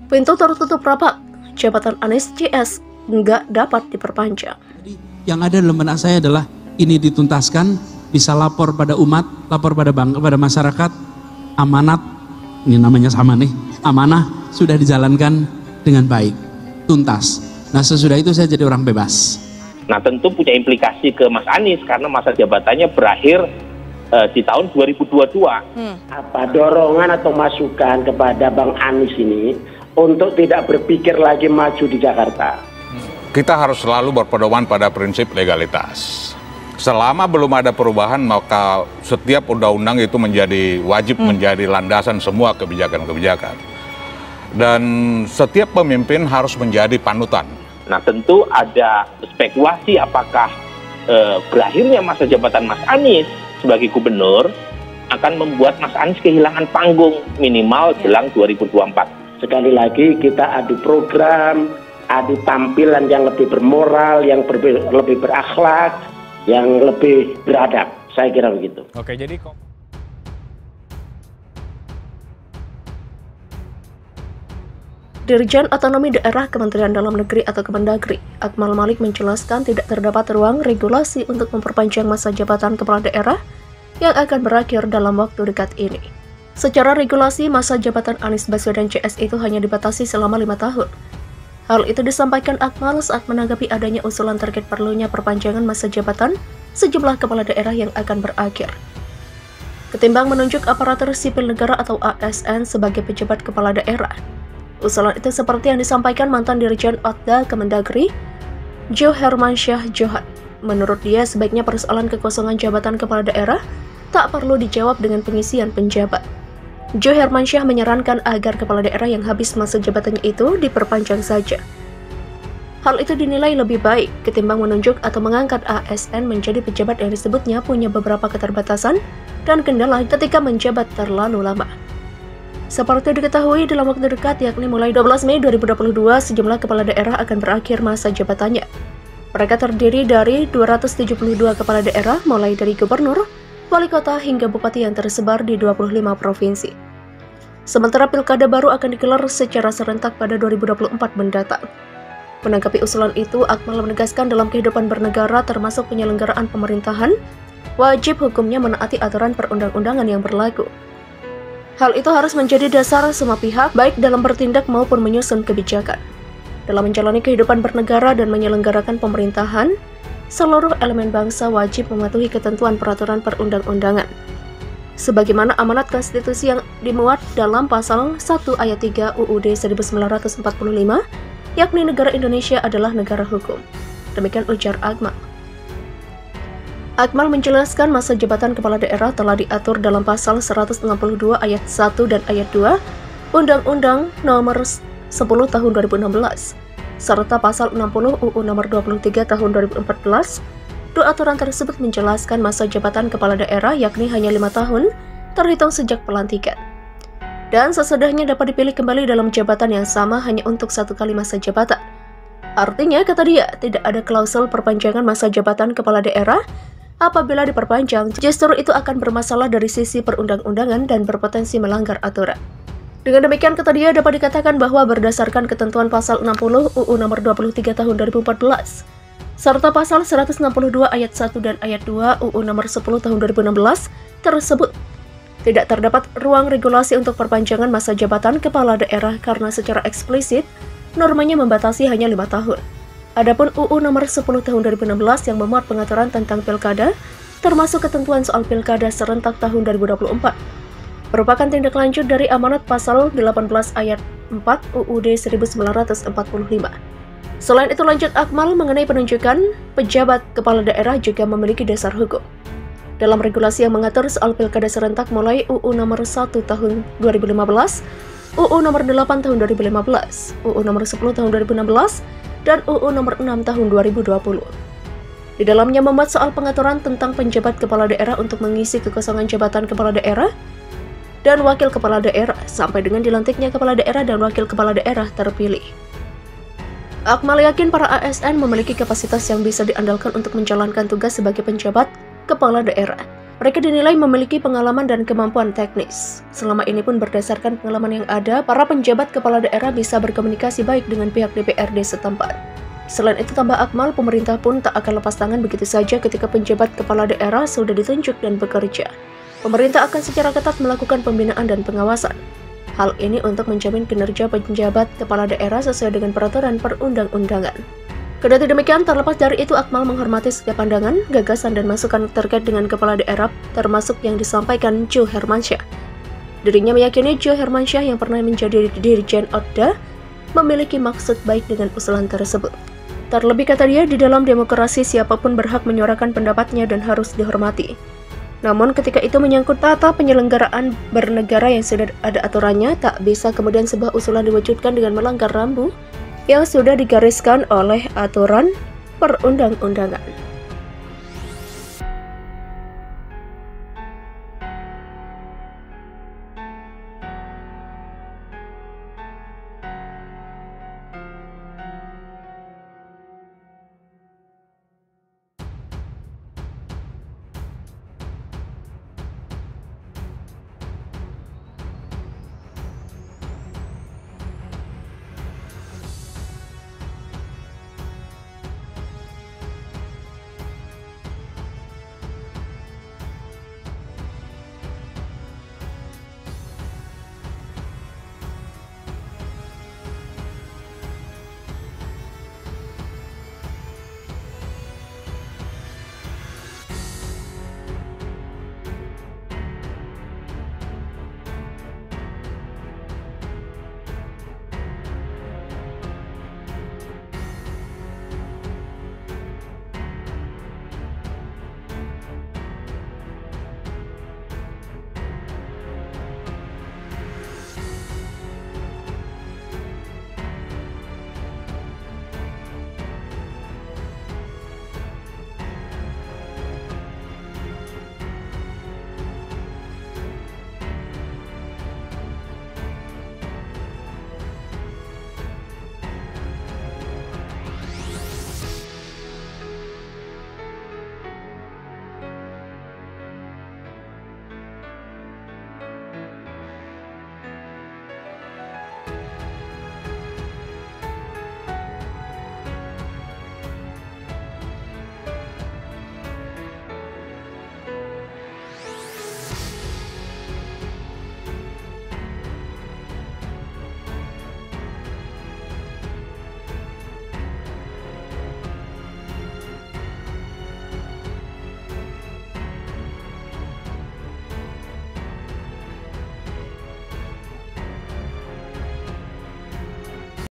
Pintu tertutup rapat, jabatan Anies CS nggak dapat diperpanjang. Yang ada dalam benak saya adalah ini dituntaskan, bisa lapor pada umat, lapor pada pada masyarakat, amanat, ini namanya sama nih, amanah sudah dijalankan dengan baik, tuntas. Nah sesudah itu saya jadi orang bebas. Nah tentu punya implikasi ke Mas Anies karena masa jabatannya berakhir di tahun 2022. Apa dorongan atau masukan kepada Bang Anies ini untuk tidak berpikir lagi maju di Jakarta? Kita harus selalu berpedoman pada prinsip legalitas. Selama belum ada perubahan, maka setiap undang-undang itu menjadi wajib menjadi landasan semua kebijakan-kebijakan. Dan setiap pemimpin harus menjadi panutan. Nah tentu ada spekulasi apakah berakhirnya masa jabatan Mas Anies sebagai gubernur akan membuat Mas Anies kehilangan panggung minimal jelang 2024. Sekali lagi kita adu program, adu tampilan yang lebih bermoral, yang lebih berakhlak, yang lebih beradab. Saya kira begitu. Oke, jadi Dirjen Otonomi Daerah Kementerian Dalam Negeri atau Kemendagri, Akmal Malik menjelaskan tidak terdapat ruang regulasi untuk memperpanjang masa jabatan kepala daerah yang akan berakhir dalam waktu dekat ini. Secara regulasi, masa jabatan Anies Baswedan CS itu hanya dibatasi selama 5 tahun. Hal itu disampaikan Akmal saat menanggapi adanya usulan terkait perlunya perpanjangan masa jabatan sejumlah kepala daerah yang akan berakhir. Ketimbang menunjuk aparatur sipil negara atau ASN sebagai pejabat kepala daerah, usulan itu seperti yang disampaikan mantan Dirjen Otda Kemendagri, Jo Hermansyah Johan. Menurut dia, sebaiknya persoalan kekosongan jabatan kepala daerah tak perlu dijawab dengan pengisian penjabat. Jo Hermansyah menyarankan agar kepala daerah yang habis masa jabatannya itu diperpanjang saja. Hal itu dinilai lebih baik ketimbang menunjuk atau mengangkat ASN menjadi pejabat yang disebutnya punya beberapa keterbatasan dan kendala ketika menjabat terlalu lama. Seperti diketahui dalam waktu dekat, yakni mulai 12 Mei 2022, sejumlah kepala daerah akan berakhir masa jabatannya. Mereka terdiri dari 272 kepala daerah, mulai dari gubernur, wali kota hingga bupati yang tersebar di 25 provinsi. Sementara pilkada baru akan digelar secara serentak pada 2024 mendatang. Menanggapi usulan itu, Akmal menegaskan dalam kehidupan bernegara termasuk penyelenggaraan pemerintahan, wajib hukumnya menaati aturan perundang-undangan yang berlaku. Hal itu harus menjadi dasar semua pihak, baik dalam bertindak maupun menyusun kebijakan. Dalam menjalani kehidupan bernegara dan menyelenggarakan pemerintahan, seluruh elemen bangsa wajib mematuhi ketentuan peraturan perundang-undangan. Sebagaimana amanat konstitusi yang dimuat dalam pasal 1 ayat 3 UUD 1945, yakni negara Indonesia adalah negara hukum. Demikian ujar Akmal. Akmal menjelaskan masa jabatan kepala daerah telah diatur dalam pasal 162 ayat 1 dan ayat 2 Undang-Undang Nomor 10 Tahun 2016 serta pasal 60 UU Nomor 23 Tahun 2014. Dua aturan tersebut menjelaskan masa jabatan kepala daerah yakni hanya 5 tahun terhitung sejak pelantikan. Dan sesudahnya dapat dipilih kembali dalam jabatan yang sama hanya untuk 1 kali masa jabatan. Artinya, kata dia, tidak ada klausul perpanjangan masa jabatan kepala daerah. Apabila diperpanjang, justru itu akan bermasalah dari sisi perundang-undangan dan berpotensi melanggar aturan. Dengan demikian, kata dia, dapat dikatakan bahwa berdasarkan ketentuan pasal 60 UU Nomor 23 Tahun 2014 serta pasal 162 ayat 1 dan ayat 2 UU Nomor 10 Tahun 2016 tersebut, tidak terdapat ruang regulasi untuk perpanjangan masa jabatan kepala daerah karena secara eksplisit normanya membatasi hanya 5 tahun. Adapun UU Nomor 10 Tahun 2016 yang memuat pengaturan tentang pilkada, termasuk ketentuan soal pilkada serentak tahun 2024, merupakan tindak lanjut dari amanat pasal 18 ayat 4 UUD 1945. Selain itu, lanjut Akmal mengenai penunjukan pejabat kepala daerah juga memiliki dasar hukum. Dalam regulasi yang mengatur soal pilkada serentak mulai UU Nomor 1 Tahun 2015, UU Nomor 8 Tahun 2015, UU Nomor 10 Tahun 2016, dan UU Nomor 6 Tahun 2020. Di dalamnya memuat soal pengaturan tentang penjabat kepala daerah untuk mengisi kekosongan jabatan kepala daerah dan wakil kepala daerah sampai dengan dilantiknya kepala daerah dan wakil kepala daerah terpilih. Akmal yakin para ASN memiliki kapasitas yang bisa diandalkan untuk menjalankan tugas sebagai penjabat kepala daerah. Mereka dinilai memiliki pengalaman dan kemampuan teknis. Selama ini pun berdasarkan pengalaman yang ada, para penjabat kepala daerah bisa berkomunikasi baik dengan pihak DPRD setempat. Selain itu, tambah Akmal, pemerintah pun tak akan lepas tangan begitu saja ketika penjabat kepala daerah sudah ditunjuk dan bekerja. Pemerintah akan secara ketat melakukan pembinaan dan pengawasan. Hal ini untuk menjamin kinerja penjabat kepala daerah sesuai dengan peraturan perundang-undangan. Kendati demikian, terlepas dari itu, Akmal menghormati setiap pandangan, gagasan, dan masukan terkait dengan kepala daerah, termasuk yang disampaikan Jo Hermansyah. Dirinya meyakini Jo Hermansyah yang pernah menjadi Dirjen Otda memiliki maksud baik dengan usulan tersebut. Terlebih, kata dia, di dalam demokrasi siapapun berhak menyuarakan pendapatnya dan harus dihormati. Namun ketika itu menyangkut tata penyelenggaraan bernegara yang sudah ada aturannya, tak bisa kemudian sebuah usulan diwujudkan dengan melanggar rambu yang sudah digariskan oleh aturan perundang-undangan.